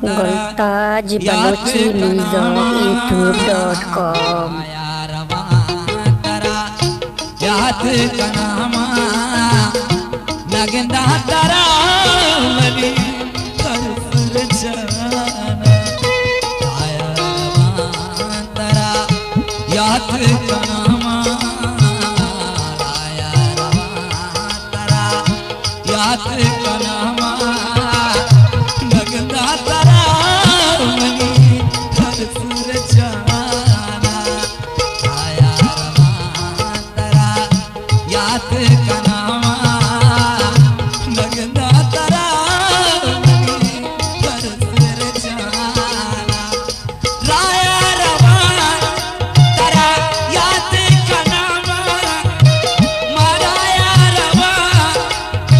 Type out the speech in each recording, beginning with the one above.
गुलताज Balochi music youtube.com। याद कनामा नगंदा तारा मली कर जाना आया तारा याद कनामा आया तारा याद कनामा नगंदा तारा मली कर जाना आया तारा याद कनामा नगंदा तारा पर जाना राया रवा तारा याद कनामा माराया रवा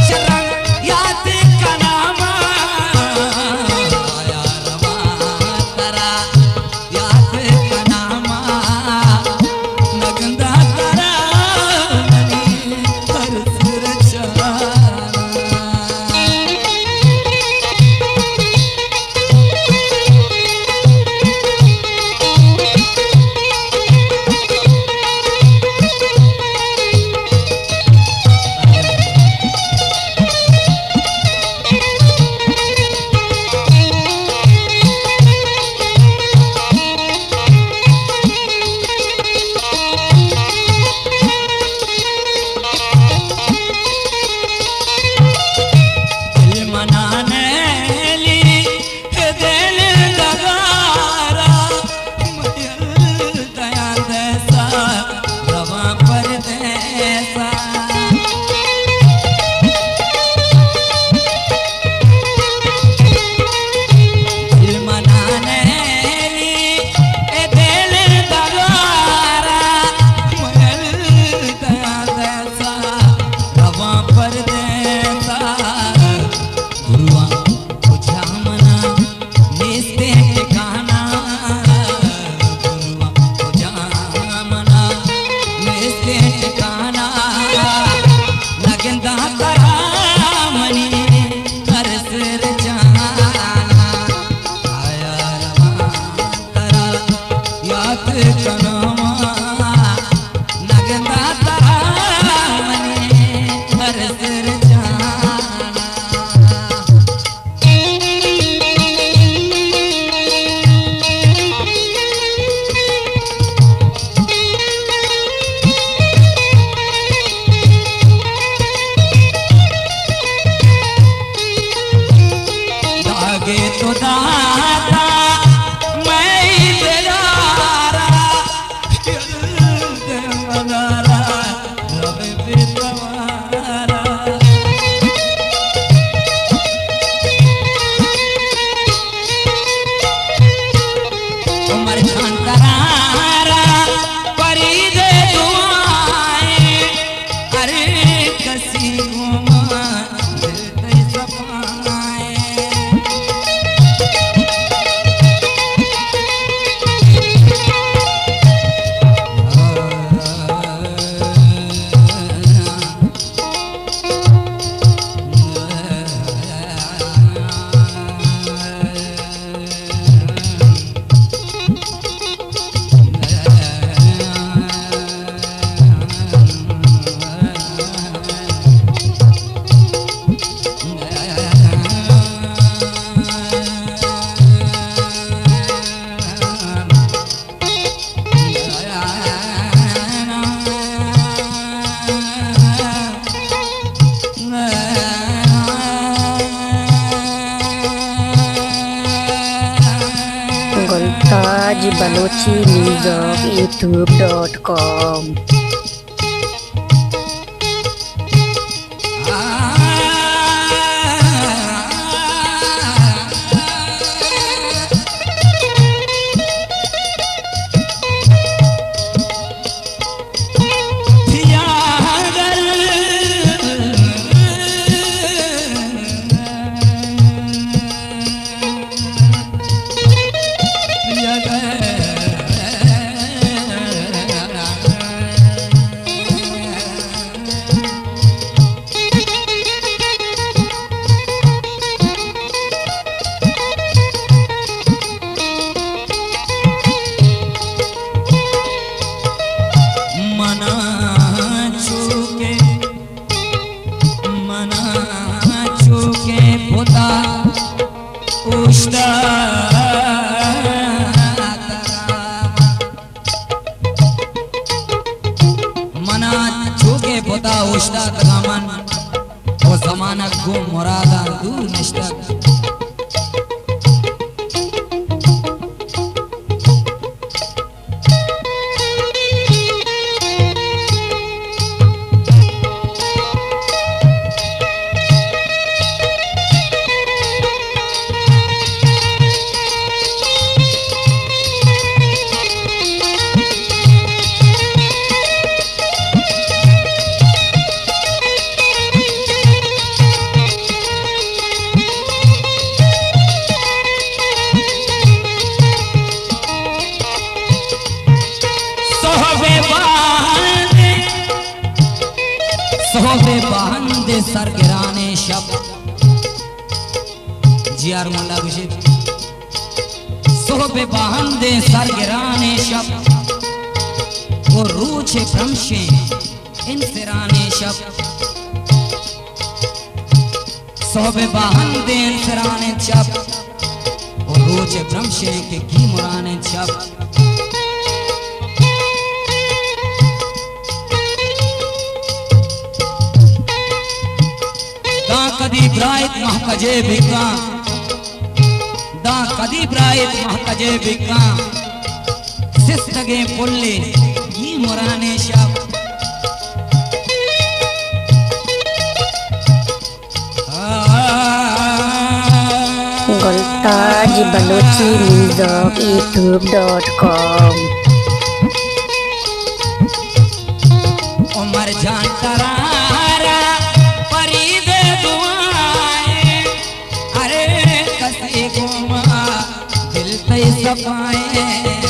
शरण याद कनामा राया रवा तारा याद कनामा नगंदा तारा गुलताज बलोची म्यूजिक youtube.com। मना चुके पुता उष्टा मना चुके पुता उष्टा तगामन ओ जमाना को मुरादा दूर निष्ठा सोहबे बहंदे सर गिराने शब जियार मुल्ला गुशी सोहबे बहंदे सर गिराने शब वो रूछे भ्रमशे इंसिराने शब सोहबे बहंदे इंसिराने शब वो रूछे भ्रमशे के की मुराने शब कदी ब्राइट महकजे बिका दा कदी ब्राइट महकजे बिका सिस्तगे पुल्ले ये मुराने शब गुलताज बलोची म्यूजिक youtube.com उमर जान तरारा परीद दुआएं अरे कसे घुमा दिल पे सफाए